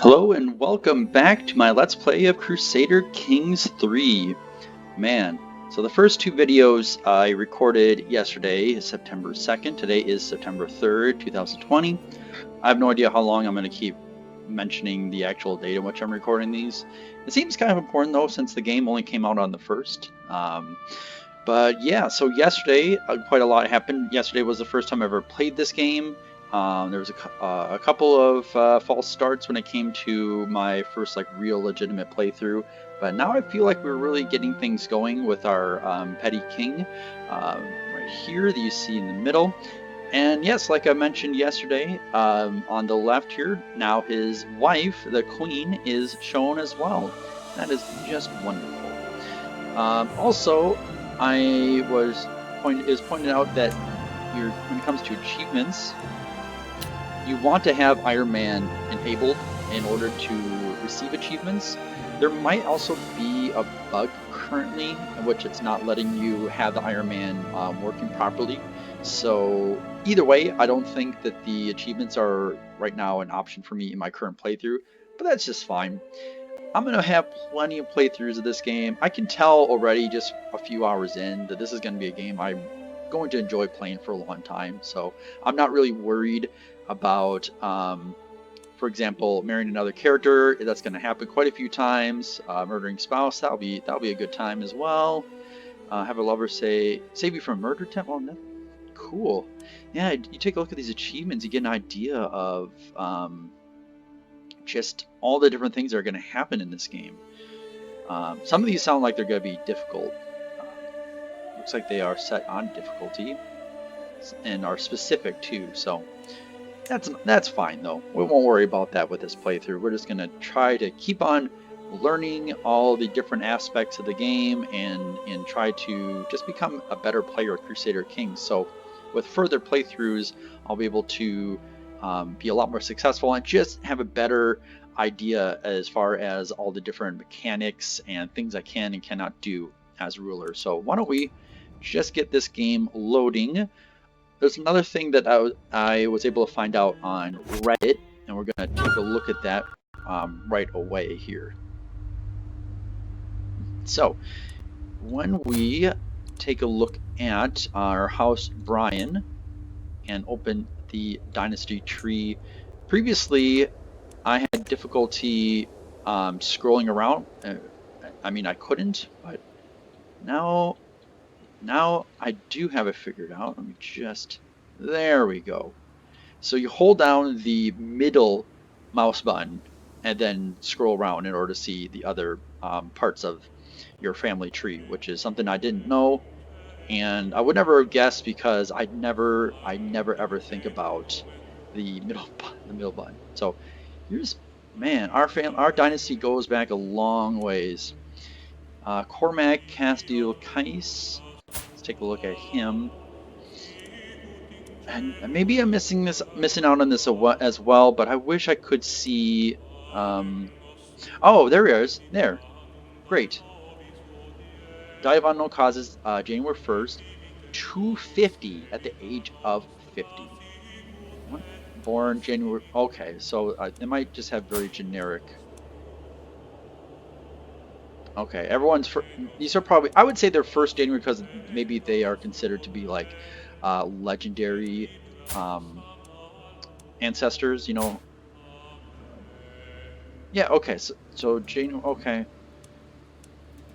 Hello and welcome back to my Let's Play of Crusader Kings 3. Man, so the first two videos I recorded yesterday, September 2nd. Today is September 3rd, 2020. I have no idea how long I'm going to keep mentioning the actual date in which I'm recording these. It seems kind of important though, since the game only came out on the 1st. But yeah, so yesterday, quite a lot happened. Yesterday was the first time I ever played this game. There was a couple of false starts when it came to my first real legitimate playthrough, but now I feel like we're really getting things going with our petty king right here that you see in the middle. And yes, like I mentioned yesterday, on the left here, now his wife, the queen, is shown as well. That is just wonderful. Also, I was pointed out that when it comes to achievements, you want to have Iron Man enabled in order to receive achievements. There might also be a bug currently in which it's not letting you have the Iron Man working properly. So either way, I don't think that the achievements are right now an option for me in my current playthrough, but that's just fine. I'm going to have plenty of playthroughs of this game. I can tell already just a few hours in that this is going to be a game I'm going to enjoy playing for a long time. So I'm not really worried about, for example, marrying another character. That's going to happen quite a few times. Murdering spouse, that'll be a good time as well. Have a lover save you from a murder attempt. Oh, no. Cool. Yeah, you take a look at these achievements, you get an idea of just all the different things that are going to happen in this game. Some of these sound like they're going to be difficult. Looks like they are set on difficulty and are specific too, so that's fine though. We won't worry about that with this playthrough. We're just going to try to keep on learning all the different aspects of the game and try to just become a better player of Crusader Kings. So with further playthroughs, I'll be able to be a lot more successful and just have a better idea as far as all the different mechanics and things I can and cannot do as ruler. So why don't we just get this game loading. There's another thing that I was able to find out on Reddit, and we're going to take a look at that right away here. So when we take a look at our house Brian and open the dynasty tree, previously I had difficulty scrolling around. I mean, I couldn't, but now I do have it figured out. Let me just, there we go. So you hold down the middle mouse button and then scroll around in order to see the other parts of your family tree, which is something I didn't know, and I would never have guessed because I never ever think about the middle button. So here's, man, our dynasty goes back a long ways. Cormac Castile Kais. Let's take a look at him. And maybe I'm missing out on this as well, but I wish I could see. Oh, there he is. There, great. Died of unknown causes, January 1st, 250 at the age of 50. What? Born January. Okay, so they might just have very generic. Okay, these are probably, I would say they're 1st January because maybe they are considered to be like legendary ancestors, you know. Yeah, okay, so January, okay.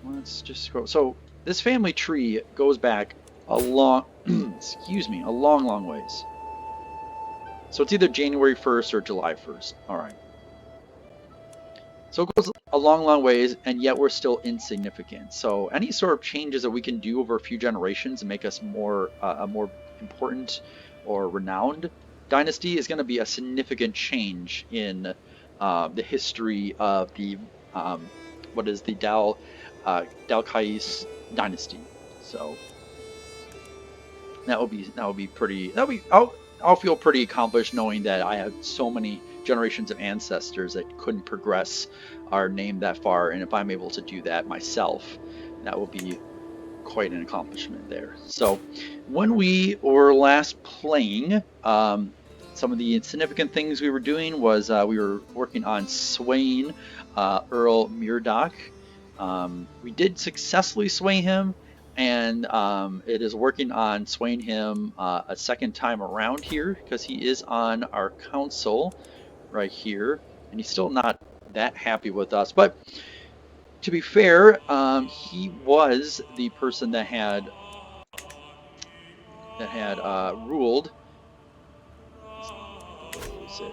Let's just scroll. So this family tree goes back a long, excuse me, a long ways. So it's either January 1st or July 1st. All right. So it goes a long ways, and yet we're still insignificant. So any sort of changes that we can do over a few generations and make us more a more important or renowned dynasty is going to be a significant change in the history of the what is the Duchys dynasty. So that will be pretty. I'll feel pretty accomplished knowing that I have so many generations of ancestors that couldn't progress our name that far, and if I'm able to do that myself, that will be quite an accomplishment there. So when we were last playing, some of the insignificant things we were doing was we were working on swaying Earl Murdoch. We did successfully sway him, and it is working on swaying him a second time around here because he is on our council right here, and he's still not that happy with us. But to be fair, he was the person that had ruled. Where is it?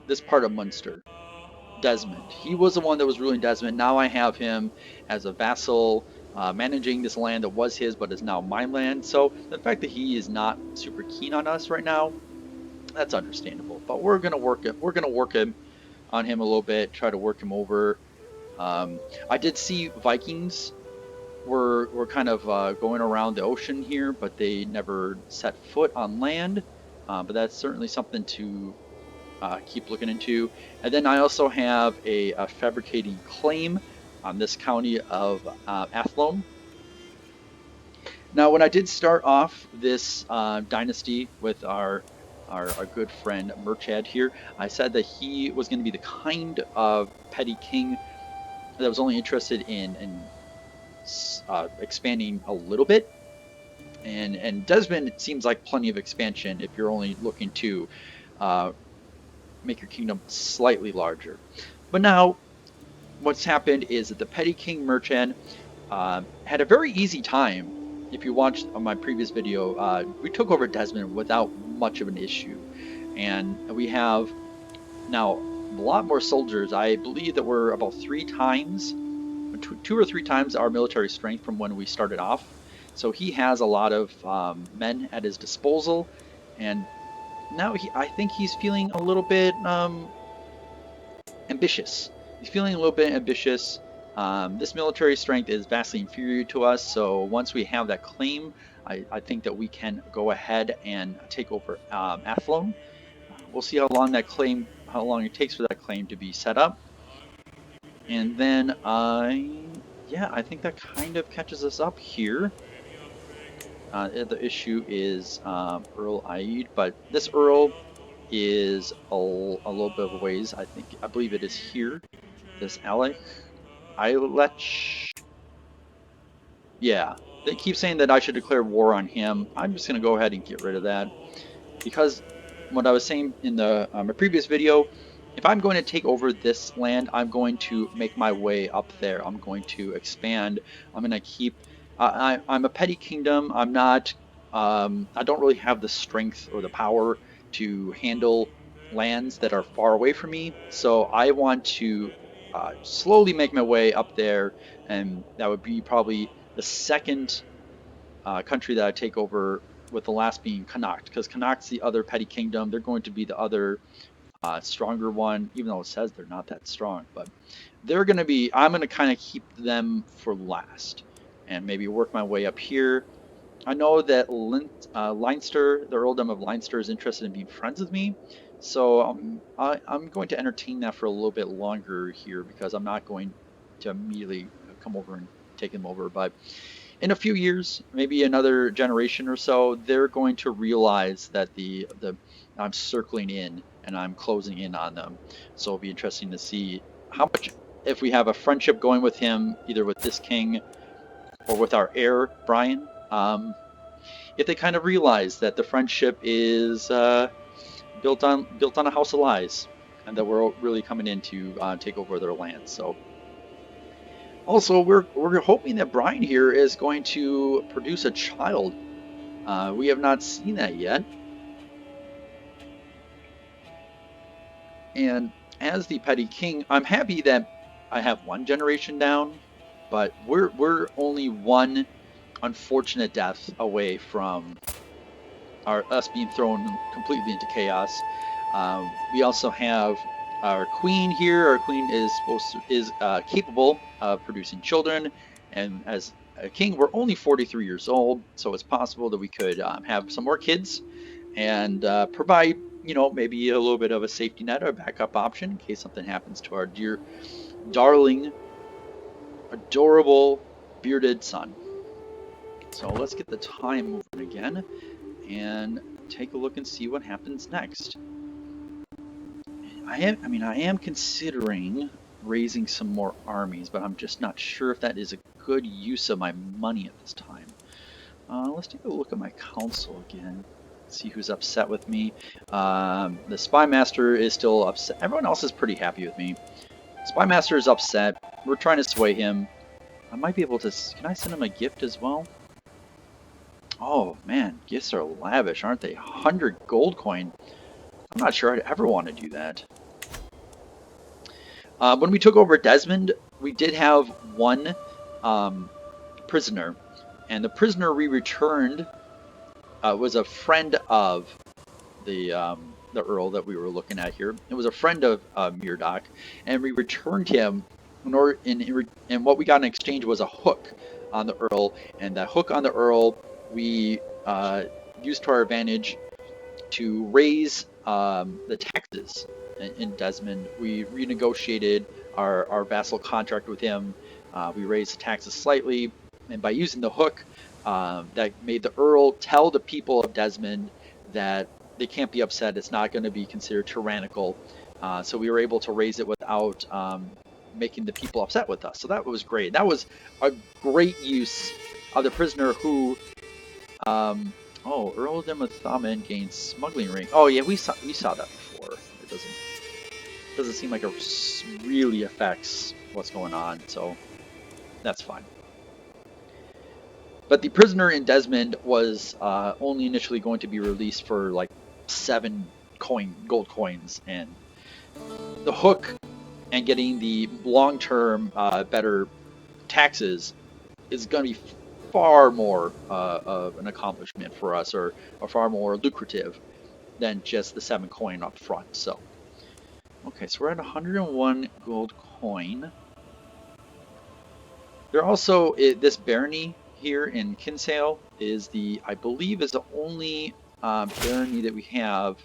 This part of Munster. Desmond. He was the one that was ruling Desmond. Now I have him as a vassal, managing this land that was his but is now my land. So the fact that he is not super keen on us right now, that's understandable. But we're gonna work it. We're gonna work him on him a little bit. Try to work him over. I did see Vikings were kind of going around the ocean here, but they never set foot on land. But that's certainly something to keep looking into. And then I also have a fabricating claim on this county of Athlone. Now, when I did start off this dynasty with our good friend Marchad here, I said that he was going to be the kind of petty king that was only interested in expanding a little bit. And Desmond, it seems like plenty of expansion if you're only looking to make your kingdom slightly larger. But now, what's happened is that the petty king Marchad had a very easy time. If you watched on my previous video, we took over Desmond without much of an issue, and we have now a lot more soldiers. I believe that we're about 2 or 3 times our military strength from when we started off. So he has a lot of men at his disposal, and now I think he's feeling a little bit ambitious. He's feeling a little bit ambitious. This military strength is vastly inferior to us, so once we have that claim, I think that we can go ahead and take over Athlone. We'll see how long it takes for that claim to be set up, and then I think that kind of catches us up here. The issue is Earl Aid, but this Earl is a little bit of a ways. I believe it is here. This Alec Eilech. Yeah, they keep saying that I should declare war on him. I'm just going to go ahead and get rid of that because what I was saying in the my previous video, if I'm going to take over this land, I'm going to make my way up there. I'm going to expand. I'm going to keep. I'm a petty kingdom. I'm not. I don't really have the strength or the power to handle lands that are far away from me. So I want to slowly make my way up there, and that would be probably the second country that I take over, with the last being Connacht, because Connacht's the other petty kingdom. They're going to be the other stronger one, even though it says they're not that strong. But they're going to be, I'm going to kind of keep them for last and maybe work my way up here. I know that Leinster, the earldom of Leinster, is interested in being friends with me. So I'm going to entertain that for a little bit longer here because I'm not going to immediately come over and take them over. But in a few years, maybe another generation or so, they're going to realize that I'm circling in and I'm closing in on them. So it'll be interesting to see how much, if we have a friendship going with him, either with this king or with our heir Brian. If they kind of realize that the friendship is built on a house of lies, and that we're really coming in to take over their land. So also, we're hoping that Brian here is going to produce a child. We have not seen that yet. And as the petty king, I'm happy that I have one generation down, but we're only one unfortunate death away from us being thrown completely into chaos. We also have our queen here. Our queen is capable of producing children, and as a king, we're only 43 years old, so it's possible that we could have some more kids and provide, maybe a little bit of a safety net or a backup option in case something happens to our dear, darling, adorable, bearded son. So let's get the time moving again. And take a look and see what happens next. I am considering raising some more armies, but I'm just not sure if that is a good use of my money at this time. Let's take a look at my council again. See who's upset with me. The Spy Master is still upset. Everyone else is pretty happy with me. Spy Master is upset. We're trying to sway him. I might be able to... Can I send him a gift as well? Oh, man. Gifts are lavish, aren't they? 100 gold coin. I'm not sure I'd ever want to do that. When we took over Desmond, we did have one prisoner. And the prisoner we returned was a friend of the Earl that we were looking at here. It was a friend of Murdoch, and we returned him and what we got in exchange was a hook on the Earl, and that hook on the Earl we used to our advantage to raise the taxes in Desmond. We renegotiated our vassal contract with him. We raised the taxes slightly, and by using the hook, that made the Earl tell the people of Desmond that they can't be upset. It's not going to be considered tyrannical. So we were able to raise it without making the people upset with us. So that was great. That was a great use of the prisoner who... oh, Earl de Mathaman gains smuggling ring. Oh yeah, we saw that before. It doesn't seem like it really affects what's going on, so that's fine. But the prisoner in Desmond was only initially going to be released for like 7 gold coins, and the hook and getting the long-term better taxes is going to be far more of an accomplishment for us, or far more lucrative than just the 7 coin up front. So, okay, so we're at 101 gold coin. There also this barony here in Kinsale is I believe is the only barony that we have.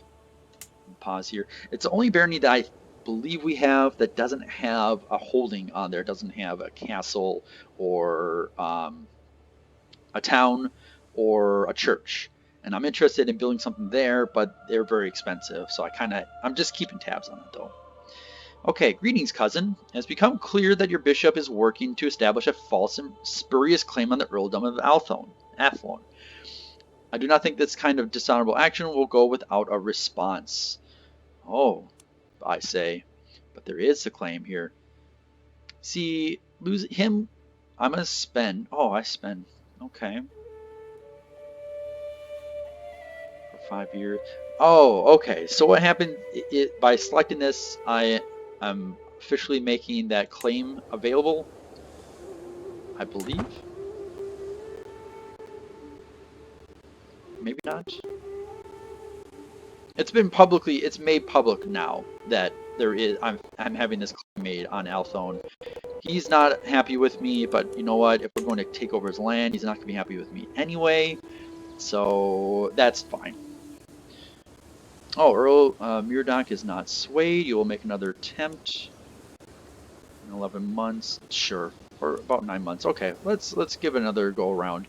Pause here. It's the only barony that I believe we have that doesn't have a holding on there. It doesn't have a castle or a town or a church. And I'm interested in building something there, but they're very expensive. So I'm just keeping tabs on it though. Okay, greetings, cousin. It has become clear that your bishop is working to establish a false and spurious claim on the earldom of Athlone. I do not think this kind of dishonorable action will go without a response. Oh, I say, but there is a claim here. See, lose him, I'm gonna spend. Oh, I spend. Okay. For 5 years. Oh, okay. So what happened? By selecting this, I am officially making that claim available, I believe. Maybe not. It's made public now that I'm having this claim made on Athlone. He's not happy with me, but you know what? If we're going to take over his land, he's not going to be happy with me anyway. So that's fine. Oh, Earl Murdoch is not swayed. You will make another attempt in 11 months. Sure, or about 9 months. Okay, let's give it another go around.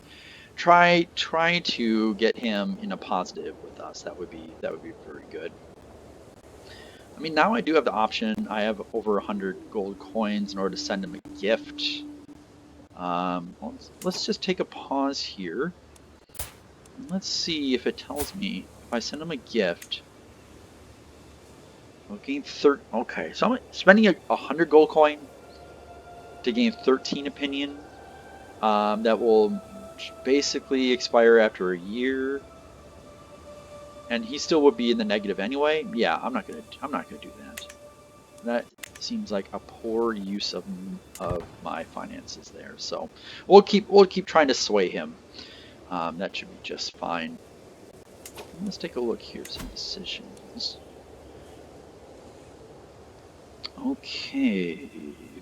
Try to get him in a positive with us. That would be very good. I mean, now I do have the option. I have over 100 gold coins in order to send him a gift. Let's just take a pause here. Let's see if it tells me if I send him a gift. I'll gain 30. Okay, so I'm spending 100 gold coin to gain 13 opinion. That will basically expire after a year, and he still would be in the negative anyway. Yeah, I'm not gonna do that. That seems like a poor use of my finances there. So we'll keep trying to sway him. That should be just fine. Let's take a look here. Some decisions. Okay,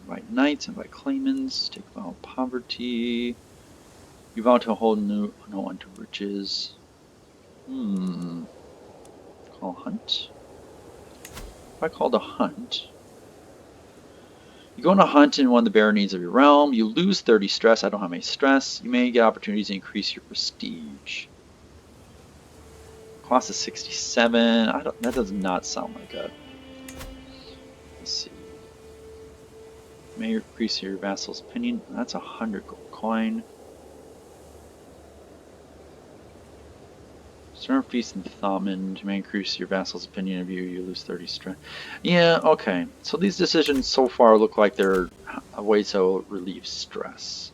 by knights and by claimants, take vow poverty. You vow to hold no unto riches. Call hunt. If I called a hunt, you go on a hunt in one of the baronies of your realm. You lose 30 stress. I don't have any stress. You may get opportunities to increase your prestige. Cost is 67. That does not sound like a. Let's see. May increase your vassal's opinion. That's 100 gold coin. Stern Feast and Thomond may increase your vassal's opinion of you. You lose 30 strength. Yeah, okay. So these decisions so far look like they're ways to relieve stress.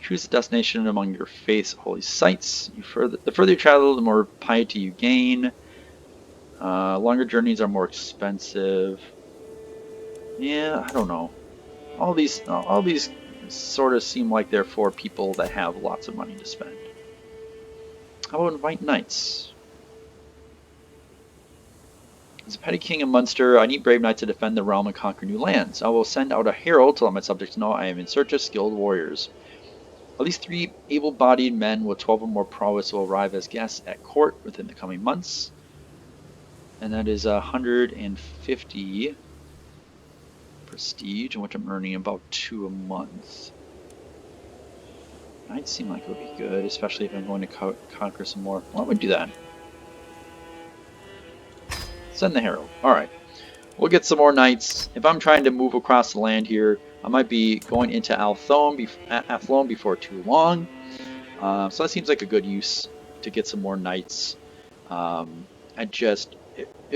Choose a destination among your faith's holy sites. The further you travel, the more piety you gain. Longer journeys are more expensive. Yeah, I don't know. All these sort of seem like they're for people that have lots of money to spend. How about invite knights? As a petty king of Munster, I need brave knights to defend the realm and conquer new lands. I will send out a herald to let my subjects know I am in search of skilled warriors. At least 3 able-bodied men with 12 or more prowess will arrive as guests at court within the coming months. And that is 150 prestige, in which I'm earning about 2 a month. Knights seem like it would be good, especially if I'm going to conquer some more. Why don't we do that? Send the herald. Alright. We'll get some more knights. If I'm trying to move across the land here, I might be going into Athlone before too long. So that seems like a good use to get some more knights. It'd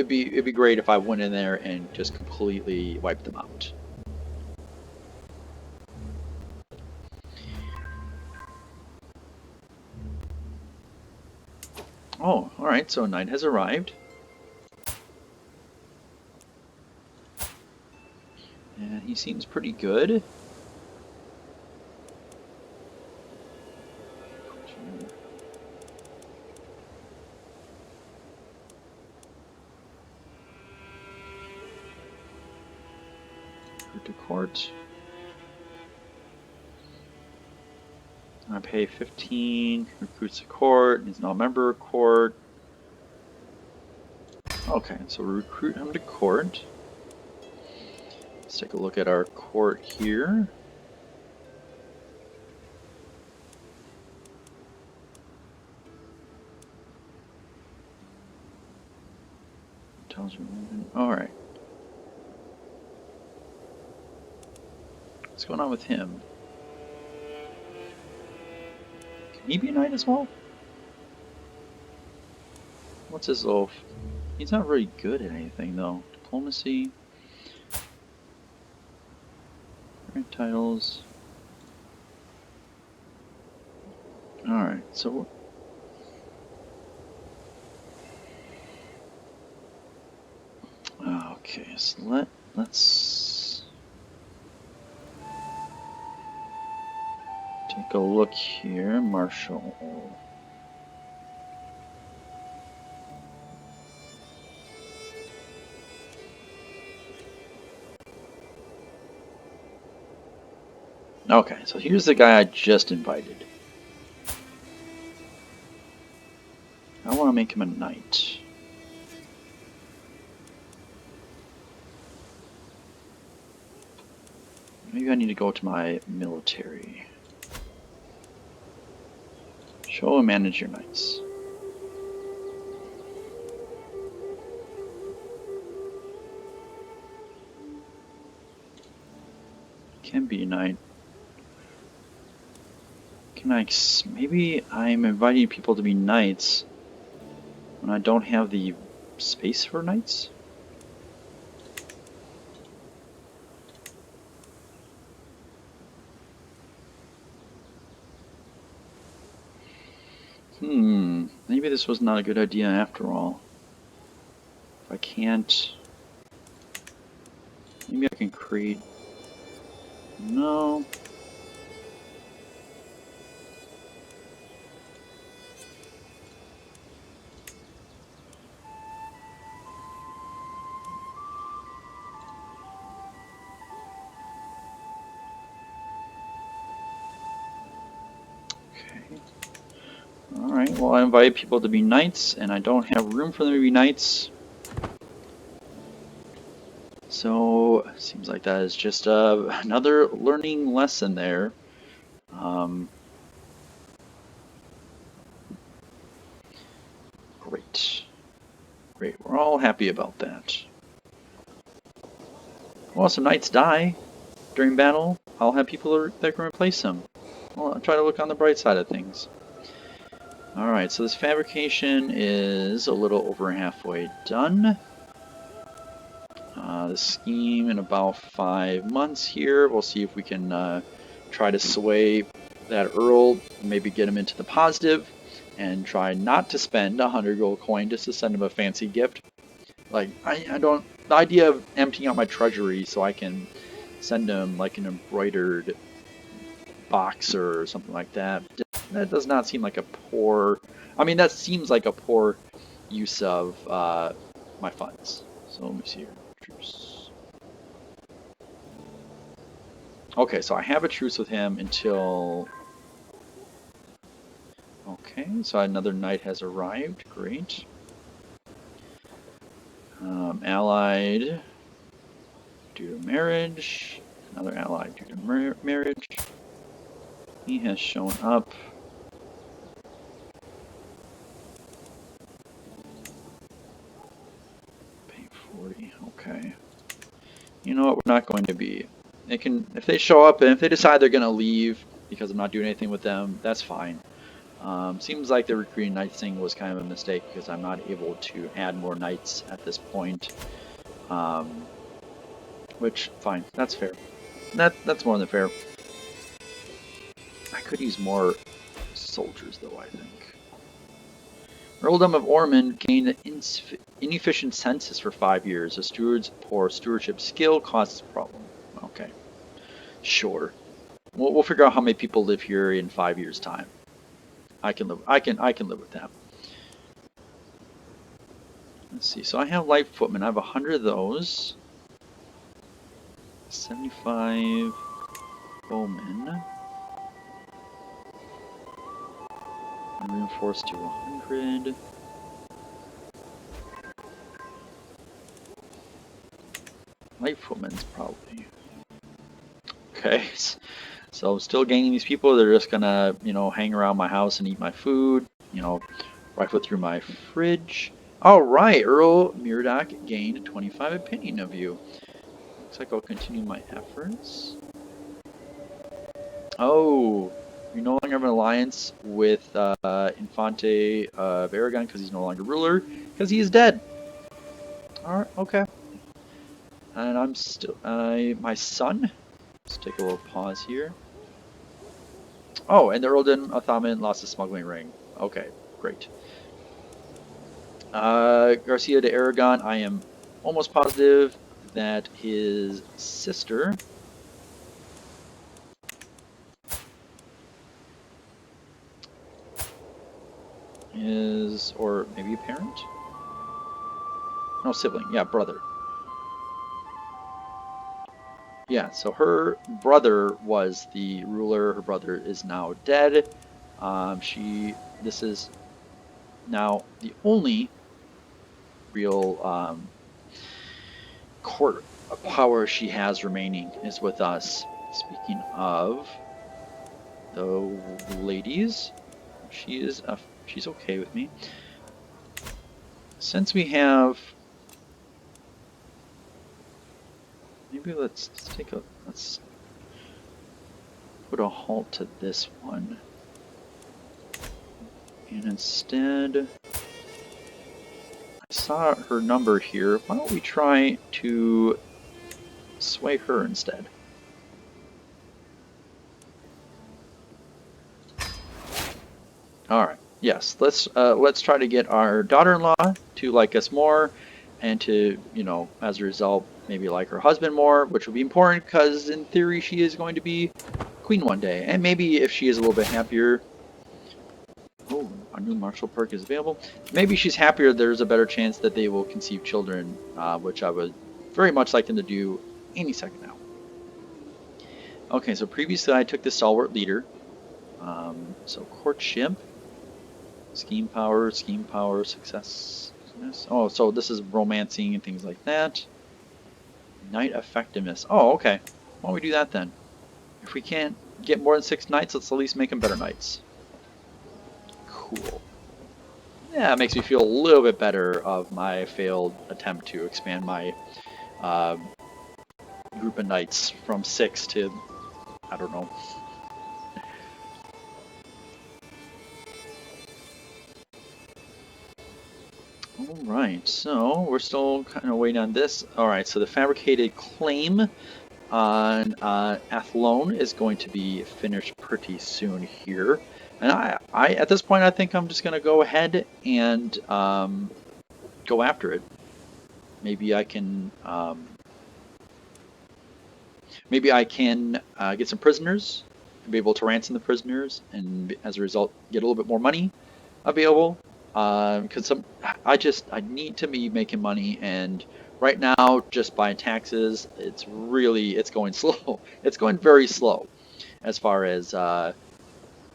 be great if I went in there and just completely wiped them out. Oh, alright, so a knight has arrived. And he seems pretty good. To court. I pay 15, recruits to court, he's now a member of court. Okay, so we recruit him to court. Let's take a look at our court here. Alright. What's going on with him? Can he be a knight as well? What's his oath? He's not really good at anything though. Diplomacy. Current titles. Alright, so okay, so let's take a look here. Marshall. Okay, so here's the guy I just invited. I want to make him a knight. Maybe I need to go to my military. Show and manage your knights. Can be a knight. Can I... Maybe I'm inviting people to be knights when I don't have the space for knights? Maybe this was not a good idea after all. If I can't... Maybe I can create... No... Alright, well I invite people to be knights, and I don't have room for them to be knights. So, seems like that is just another learning lesson there. Great. Great. We're all happy about that. Well, some knights die during battle. I'll have people that can replace them. Well, I'll try to look on the bright side of things. Alright, so this fabrication is a little over halfway done. The scheme in about 5 months here. We'll see if we can try to sway that Earl, maybe get him into the positive, and try not to spend 100 gold coin just to send him a fancy gift. Like, I don't... The idea of emptying out my treasury so I can send him, like, an embroidered box or something like that, that does not seem like a poor... I mean, that seems like a poor use of my funds. So let me see here. Truce. Okay, so I have a truce with him until... Okay, so another knight has arrived. Great. Allied due to marriage. Another allied due to marriage. He has shown up. Pay 40. Okay. You know what? We're not going to be. They can, if they show up and if they decide they're going to leave because I'm not doing anything with them, that's fine. Seems like the recruiting knights thing was kind of a mistake because I'm not able to add more knights at this point. Which, fine, that's fair. That's more than fair. I could use more soldiers though, I think. Earldom of Ormond gained an inefficient census for 5 years. A steward's poor stewardship skill causes a problem. Okay, sure. We'll figure out how many people live here in 5 years' time. I can live with that. Let's see. So I have light footmen. I have 100 of those. 75 bowmen. I'm reinforced to 100. Light footmen's probably. Okay. So still gaining these people. They're just gonna, you know, hang around my house and eat my food. You know, rifle through my fridge. All right, Earl Murdoch gained 25 opinion of you. Looks like I'll continue my efforts. Oh, you no longer have an alliance with Infante of Aragon because he's no longer ruler because he is dead. All right, okay. And I'm still my son. Let's take a little pause here. Oh, and the Earldom Othaman lost the smuggling ring. Okay, great. Garcia de Aragon, I am almost positive that his sister is, or maybe a parent? No, sibling. Yeah, brother. Yeah, so her brother was the ruler. Her brother is now dead. This is now the only real court power she has remaining is with us. Speaking of the ladies, she's okay with me. Since we have, maybe let's put a halt to this one, and instead, I saw her number here. Why don't we try to sway her instead? All right. Yes. Let's try to get our daughter-in-law to like us more, and to, you know, as a result, maybe like her husband more, which will be important because in theory she is going to be queen one day, and maybe if she is a little bit happier. Oh, our new martial perk is available. Maybe she's happier. There's a better chance that they will conceive children, which I would very much like them to do any second now. Okay, so previously I took the stalwart leader. So courtship, scheme power, success. Oh, so this is romancing and things like that. Knight effectiveness. Oh, okay. Why don't we do that then? If we can't get more than 6 knights, let's at least make them better knights. Cool. Yeah, it makes me feel a little bit better of my failed attempt to expand my uh, group of knights from 6 to, I don't know. Alright, so we're still kind of waiting on this. Alright, so the fabricated claim on Athlone is going to be finished pretty soon here. And I at this point, I think I'm just going to go ahead and go after it. Maybe I can get some prisoners and be able to ransom the prisoners, and as a result, get a little bit more money available. Because I need to be making money, and right now, just by taxes, it's going slow. It's going very slow as far as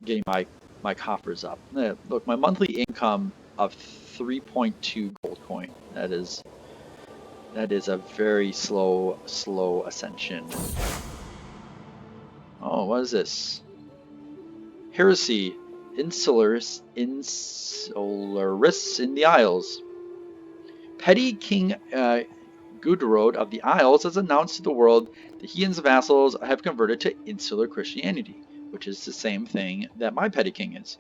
getting my coffers up. Look, my monthly income of 3.2 gold coin. That is a very slow ascension. Oh, what is this? Heresy, Insularis in the Isles. Petty King Gudrod of the Isles has announced to the world that he and his vassals have converted to insular Christianity, which is the same thing that my petty king is.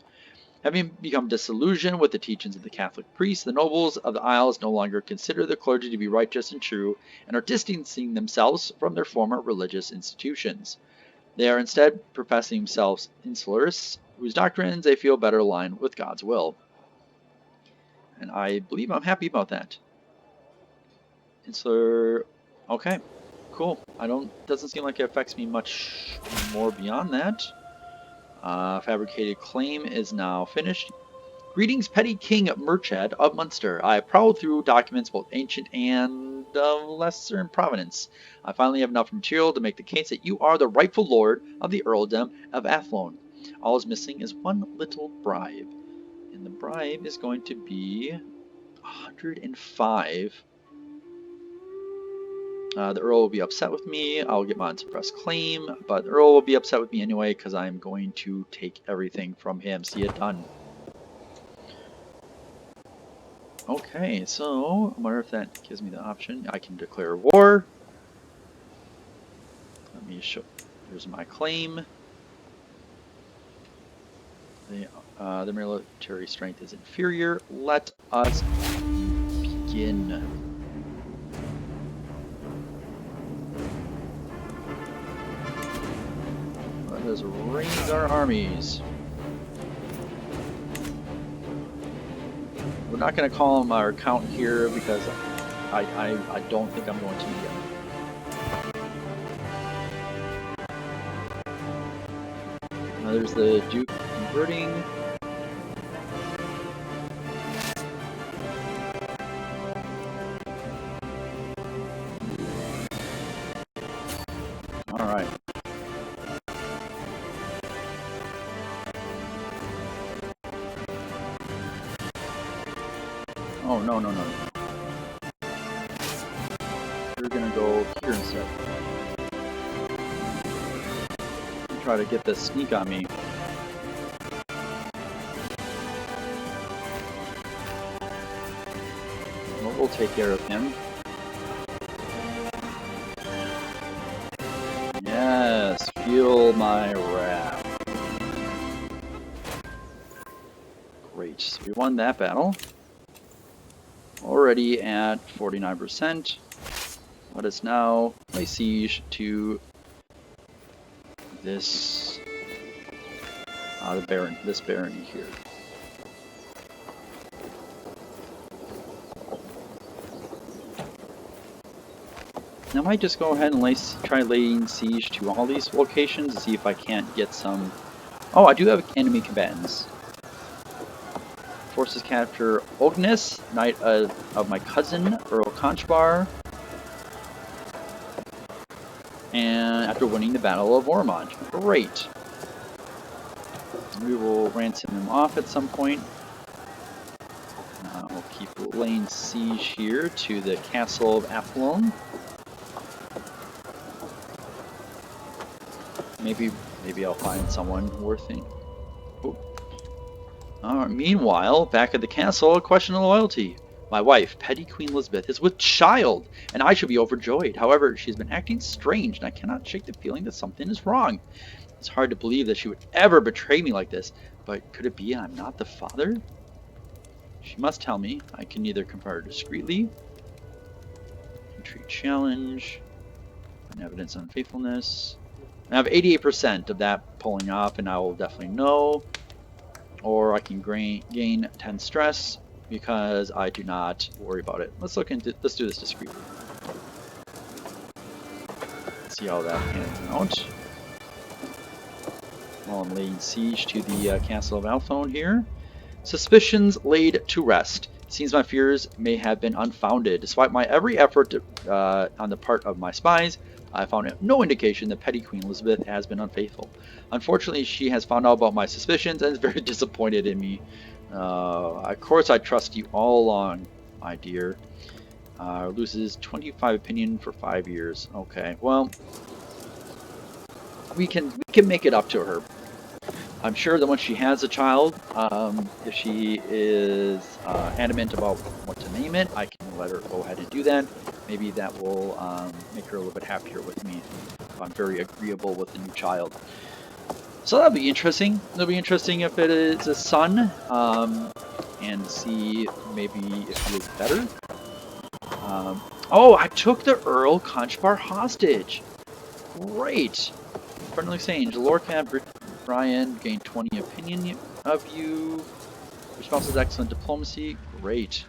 Having become disillusioned with the teachings of the Catholic priests, the nobles of the Isles no longer consider the clergy to be righteous and true, and are distancing themselves from their former religious institutions. They are instead professing themselves insularists, whose doctrines they feel better align with God's will. And I believe I'm happy about that. Insular. Okay, cool. Doesn't seem like it affects me much more beyond that. Fabricated claim is now finished. Greetings, Petty King Marchad of Munster. I have prowled through documents both ancient and of lesser in provenance. I finally have enough material to make the case that you are the rightful lord of the earldom of Athlone. All is missing is one little bribe, and the bribe is going to be 105. The Earl will be upset with me. I'll get my unsuppressed claim, but the Earl will be upset with me anyway because I'm going to take everything from him. See it done. Okay, so I wonder if that gives me the option. I can declare war. Let me show. Here's my claim. The military strength is inferior. Let us begin. Let us raise our armies. We're not going to call them our count here because I don't think I'm going to need them. Now there's the Duke converting. Alright. Oh, no. You're gonna go here instead. Try to get this sneak on me. Well, we'll take care of him. Yes, feel my wrath. Great, so we won that battle. Already at 49%. Let us now lay siege to this this barony here. Now I might just go ahead and try laying siege to all these locations to see if I can't get some. Oh, I do have enemy combatants. Forces capture Ognis, knight of my cousin, Earl Conchbar, and after winning the Battle of Ormond. Great. We will ransom him off at some point. We'll keep laying siege here to the castle of Athlone. Maybe I'll find someone worth it. Meanwhile, back at the castle, a question of loyalty. My wife, Petty Queen Elizabeth, is with child, and I should be overjoyed. However, she's been acting strange, and I cannot shake the feeling that something is wrong. It's hard to believe that she would ever betray me like this, but could it be I'm not the father? She must tell me. I can either confront her discreetly, entreat challenge, and evidence of unfaithfulness. I have 88% of that pulling off, and I will definitely know. Or I can gain 10 stress because I do not worry about it. Let's do this discreetly. See how that pans out. While I'm laying siege to the castle of Alphone here. Suspicions laid to rest. It seems my fears may have been unfounded. Despite my every effort on the part of my spies, I found no indication that Petty Queen Elizabeth has been unfaithful. Unfortunately, she has found out about my suspicions and is very disappointed in me. Of course, I trust you all along, my dear. Loses 25 opinion for 5 years. Okay, well, we can make it up to her. I'm sure that once she has a child, if she is adamant about what to name it, I can let her go ahead and do that. Maybe that will make her a little bit happier with me if I'm very agreeable with the new child. So that'll be interesting. It'll be interesting if it is a son, and see maybe if he is better. Oh, I took the Earl Conchbar hostage. Great. Friendly exchange. Lorcan Brian gained 20 opinion of you. Response is excellent diplomacy. Great.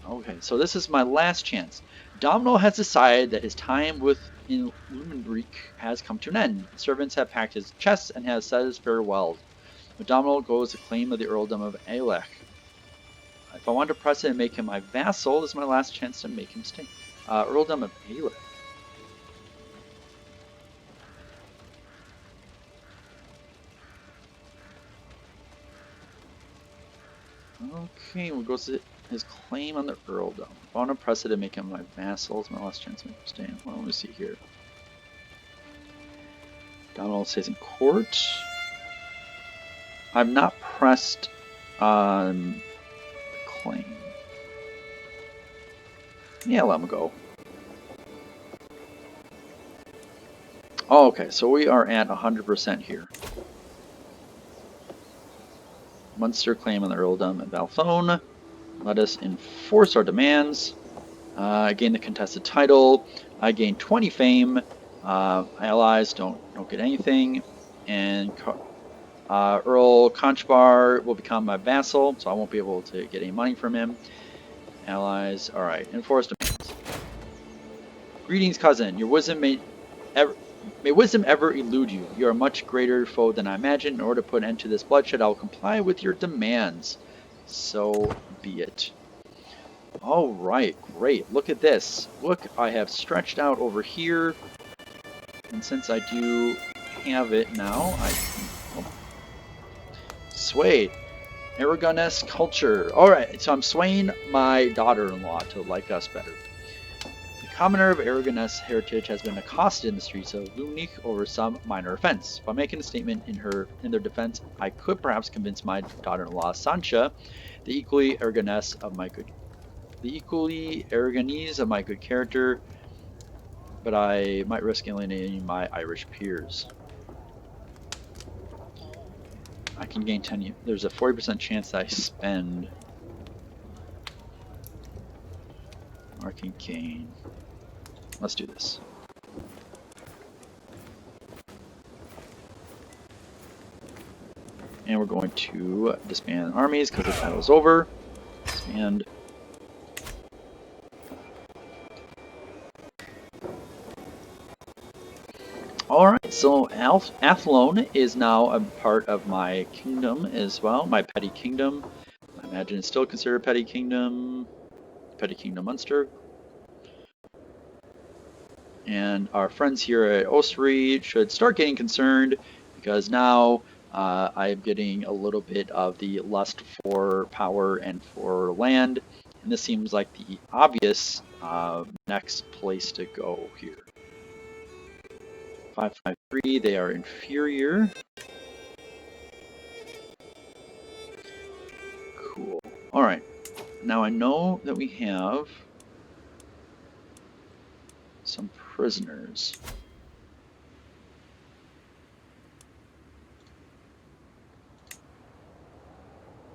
Okay, so this is my last chance. Domino has decided that his time in Lumenreek has come to an end. Servants have packed his chests and has said his farewells. With Domino goes the claim of the earldom of Aelech. If I want to press it and make him my vassal, this is my last chance to make him stay. Earldom of Aelech. Okay, we'll go to his claim on the earldom. If I want to press it and make him my vassal, it's my last chance to make him stay. Well, let me see here. Donald stays in court. I'm not pressed on the claim. Yeah, let him go. Oh, okay, so we are at 100% here. Munster claim on the earldom of Alphone. Let us enforce our demands. I gain the contested title. I gain 20 fame. Allies don't get anything. And Earl Conchbar will become my vassal, so I won't be able to get any money from him. Allies, alright, enforce demands. Greetings, cousin. Your wisdom may wisdom ever elude you. You are a much greater foe than I imagined. In order to put an end to this bloodshed, I will comply with your demands. So be it. Alright, great. Look at this. Look, I have stretched out over here. And since I do have it now, I can... Oh. Sway. Aragonese culture. Alright, so I'm swaying my daughter-in-law to like us better. The commoner of Aragonese heritage has been accosted in the streets of Lumnich over some minor offense. By making a statement in their defense, I could perhaps convince my daughter-in-law Sancha, the equally Aragonese of my good character, but I might risk alienating my Irish peers. I can gain 10. There's a 40% chance that I spend. Or I can gain. Let's do this. And we're going to disband armies because the battle is over. Disband. Alright, so Athlone is now a part of my kingdom as well, my petty kingdom. I imagine it's still considered petty kingdom Munster. And our friends here at Osri should start getting concerned because now I am getting a little bit of the lust for power and for land. And this seems like the obvious next place to go here. 553, they are inferior. Alright, now I know that we have some prisoners.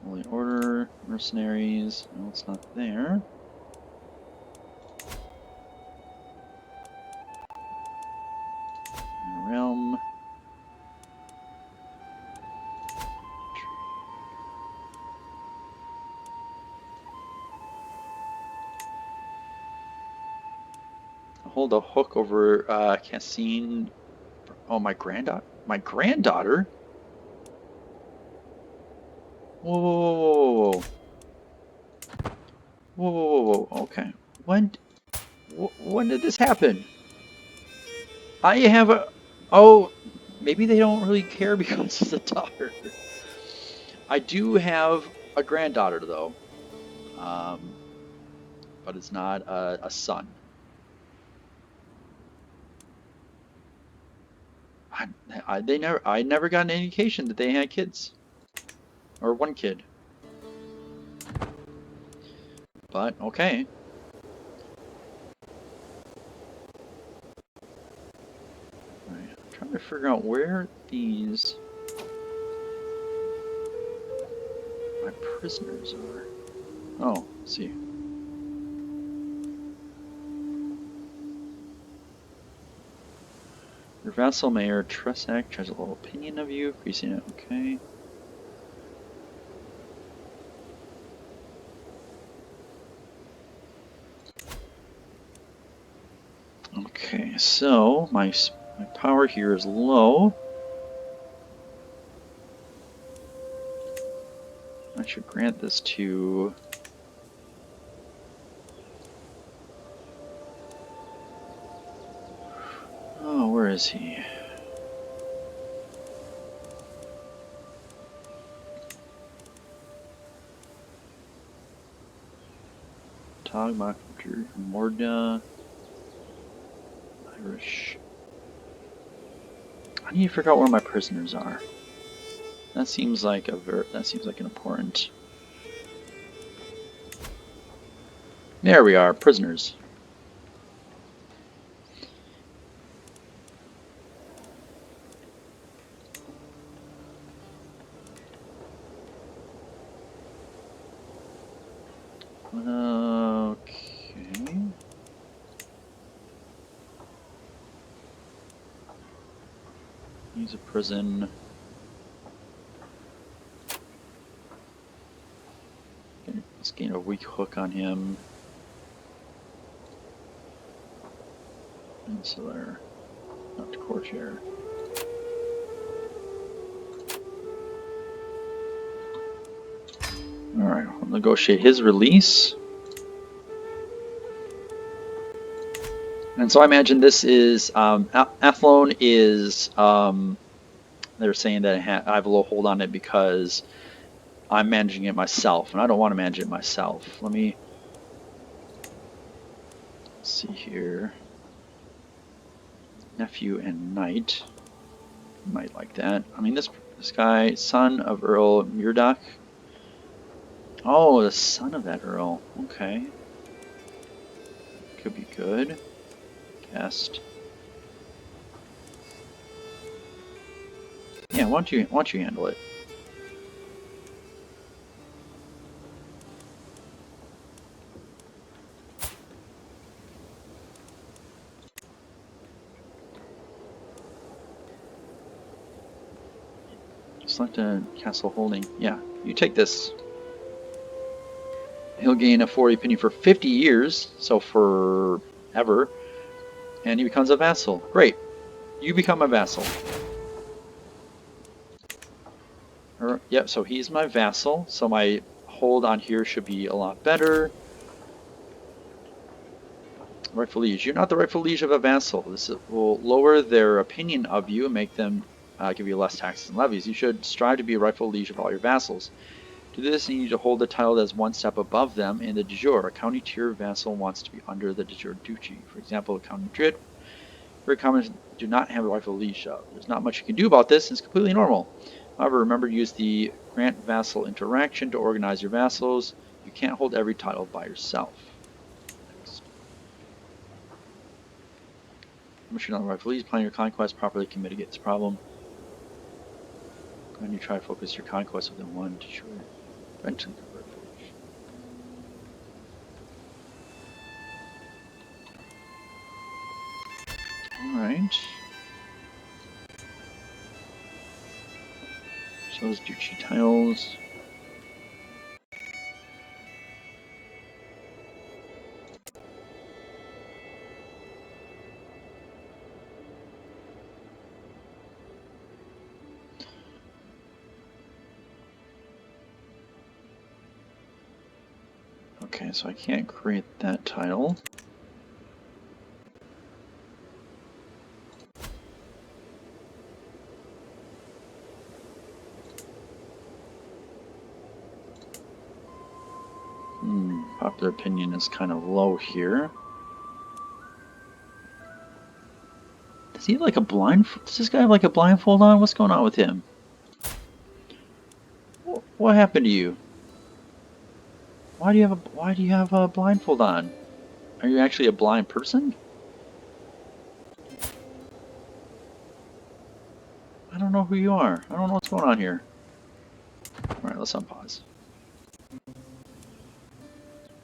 Holy Order, mercenaries, no, it's not there. Realm. Hold a hook over Cassine. Oh, my granddaughter. My granddaughter? Whoa, whoa, whoa, whoa, whoa, whoa, whoa, whoa, whoa. Okay. When did this happen? I have a. Oh, maybe they don't really care because it's a daughter. I do have a granddaughter though, but it's not a son. I never got an indication that they had kids or one kid. But okay. Right, I'm trying to figure out where these my prisoners are. Oh, let's see. Your vassal mayor Tresak has a little opinion of you, increasing it. Okay. Okay, so my power here is low. I should grant this to. Oh, where is he? King Marchad, Irish. I need to figure out where my prisoners are. That seems like an important. There we are, prisoners. Okay. He's a prison. Let's gain a weak hook on him. Insular. Not to courtier. Alright, we'll negotiate his release. And so I imagine this is, Athlone is, they're saying that I have a little hold on it because I'm managing it myself, and I don't want to manage it myself. Let me see here. Nephew and knight. Might like that. I mean, this guy, son of Earl Murdoch. Oh, the son of that Earl. Okay. Could be good. Cast. Yeah, why don't you handle it? Select a castle holding. Yeah, you take this. He'll gain a 40 opinion for 50 years, so forever, and he becomes a vassal. Great. You become a vassal. Yep, so he's my vassal, so my hold on here should be a lot better. Rightful liege. You're not the rightful liege of a vassal. This will lower their opinion of you and make them give you less taxes and levies. You should strive to be a rightful liege of all your vassals. To do this, you need to hold the title that's one step above them in the de jure. A county tier vassal wants to be under the de jure duchy. For example, a county Madrid, very common do not have a rightful liege of. There's not much you can do about this, and it's completely normal. However, remember to use the grant vassal interaction to organize your vassals. You can't hold every title by yourself. Next. Commissioner on please plan your conquest properly can mitigate this problem. When you try to focus your conquest within one to sure prevention convert village. Alright. Shows Duchy tiles. Okay, so I can't create that tile. Popular opinion is kind of low here. Does he have like a blindfold? Does this guy have like a blindfold on? What's going on with him? What happened to you? Why do you have a blindfold on? Are you actually a blind person? I don't know who you are. I don't know what's going on here. Alright, let's unpause.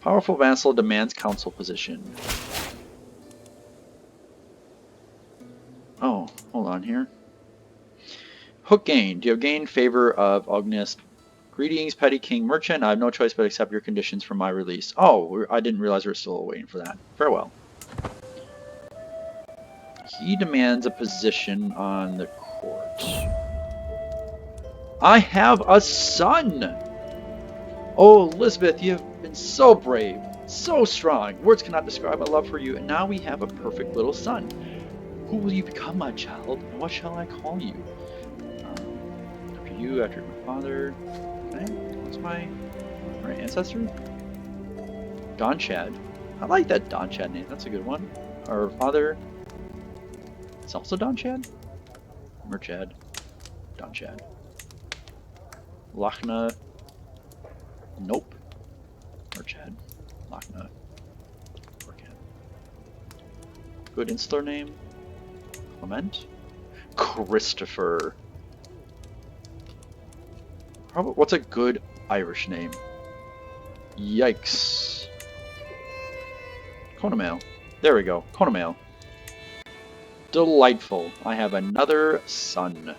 Powerful vassal demands council position. Oh, hold on here. Hook gained. You have gained favor of August. Greetings, petty King Marchad. I have no choice but accept your conditions for my release. Oh, I didn't realize we were still waiting for that. Farewell. He demands a position on the court. I have a son! Oh, Elizabeth, you have been so brave, so strong. Words cannot describe my love for you, and now we have a perfect little son. Who will you become, my child, and what shall I call you? After you, after my father. What's my ancestor? Donchad. I like that Donchad name. That's a good one. Our father. It's also Donchad. Marchad. Donchad. Lachna. Nope. Marchad. Lachna. Orchad. Good insular name. Clement. Christopher. What's a good Irish name? Yikes. Conemail. There we go. Conemail. Delightful. I have another son.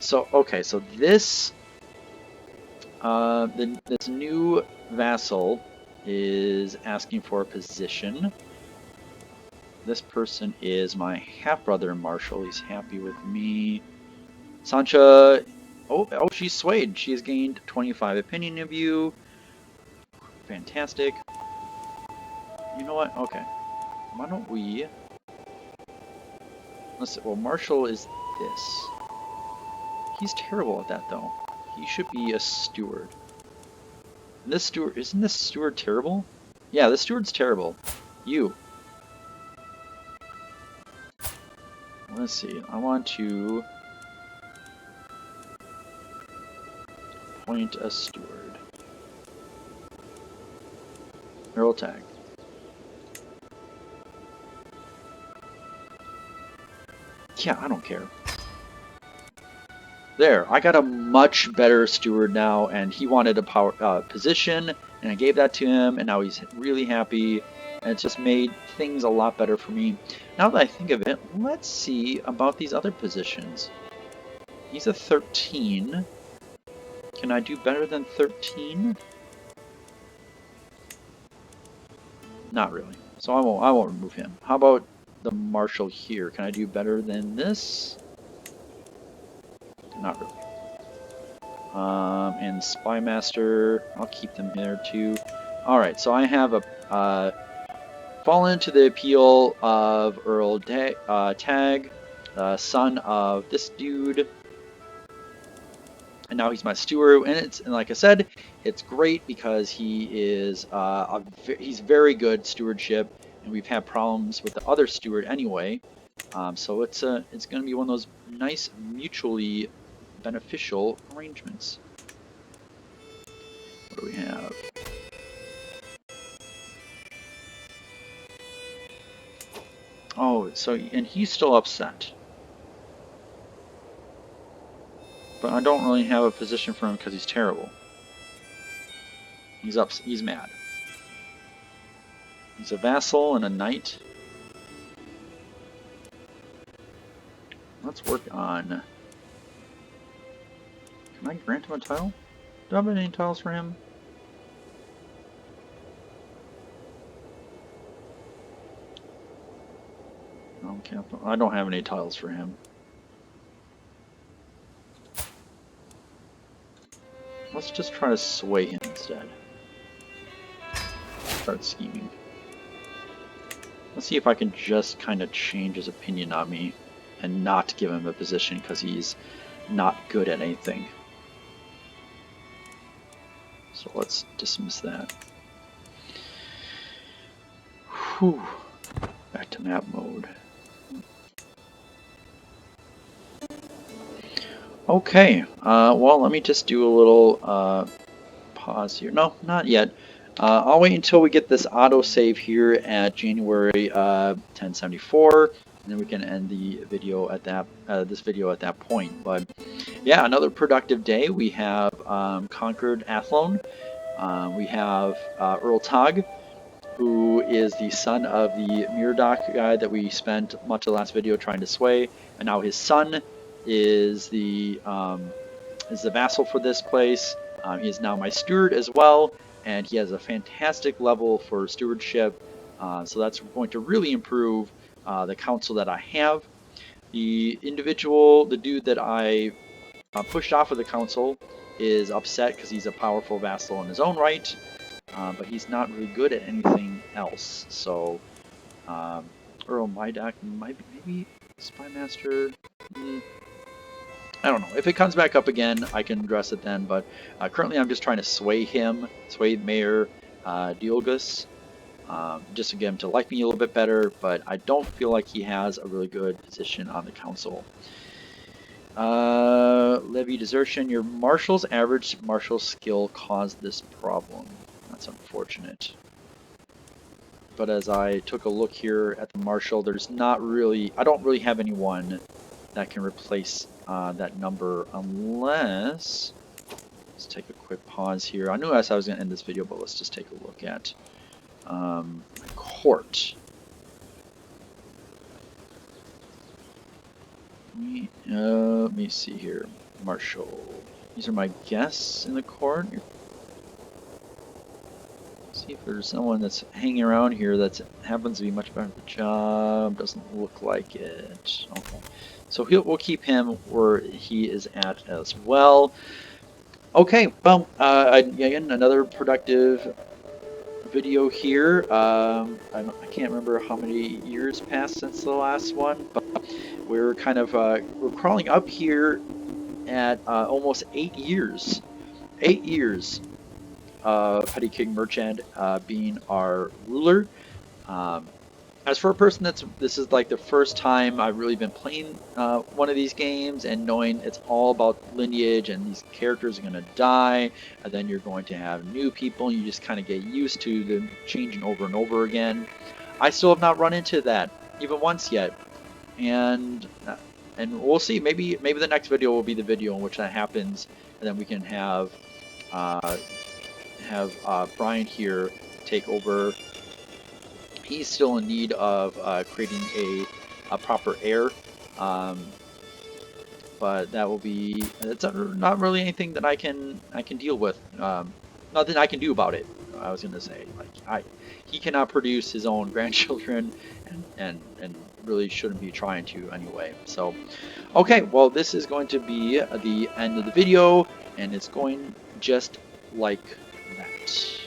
So, okay, so this this new vassal is asking for a position. This person is my half-brother Marshall. He's happy with me. Sancha, oh, she's swayed. She has gained 25 opinion of you. Fantastic. You know what? Okay. Why don't we... Let's see. Well, Marshall is this. He's terrible at that, though. He should be a steward. And this steward... Isn't this steward terrible? Yeah, this steward's terrible. You. Let's see. I want to... appoint a steward. Earl tag. Yeah, I don't care. There, I got a much better steward now, and he wanted a power position, and I gave that to him, and now he's really happy, and it's just made things a lot better for me. Now that I think of it, let's see about these other positions. He's a 13. Can I do better than 13? Not really. So I won't remove him. How about the Marshal here? Can I do better than this? Not really. And Spy Master, I'll keep them here too. Alright, so I have a fallen to the appeal of Earl Tag, son of this dude. And now he's my steward, and like I said, it's great because he is he's very good stewardship, and we've had problems with the other steward anyway. So it's going to be one of those nice mutually beneficial arrangements. What do we have? Oh, so, and he's still upset. But I don't really have a position for him because he's terrible. He's mad. He's a vassal and a knight. Let's work on... Can I grant him a title? Do I have any titles for him? Okay, I don't have any titles for him. Let's just try to sway him instead. Start scheming. Let's see if I can just kind of change his opinion on me and not give him a position because he's not good at anything. So let's dismiss that. Whew. Back to map mode. Okay, well, let me just do a little pause here. No, not yet. I'll wait until we get this autosave here at January 1074, and then we can end the video at that this video at that point. But yeah, another productive day. We have conquered Athlone. We have Earl Tog, who is the son of the Murdoch guy that we spent much of the last video trying to sway, and now his son is the vassal for this place. He is now my steward as well, and he has a fantastic level for stewardship, so that's going to really improve the council that I have. The dude that I pushed off of the council is upset because he's a powerful vassal in his own right, but he's not really good at anything else. So Earl Mydock maybe Spymaster. I don't know. If it comes back up again, I can address it then, but currently I'm just trying to sway Mayor Duchys, just to get him to like me a little bit better, but I don't feel like he has a really good position on the council. Levy desertion. Your marshal's average martial skill caused this problem. That's unfortunate. But as I took a look here at the marshal, there's not really, I don't really have anyone that can replace that number unless, let's take a quick pause here. I knew I was going to end this video, but let's just take a look at court. Let me see here. Marshal. These are my guests in the court. See if there's someone that's hanging around here that happens to be much better at the job. Doesn't look like it. Okay. So we'll keep him where he is at as well. Okay, well, again, another productive video here. I can't remember how many years passed since the last one, but we're kind of we're crawling up here at almost 8 years. 8 years. Petty King Marchad being our ruler. As for a person this is like the first time I've really been playing one of these games and knowing it's all about lineage and these characters are going to die and then you're going to have new people and you just kind of get used to them changing over and over again. I still have not run into that even once yet, and we'll see. Maybe the next video will be the video in which that happens, and then we can have Brian here take over. He's still in need of creating a proper heir, but that will be, it's not really anything that I can deal with. Nothing I can do about it. I was gonna say, like, he cannot produce his own grandchildren, and really shouldn't be trying to anyway. So, okay, well, this is going to be the end of the video, and it's going just like that.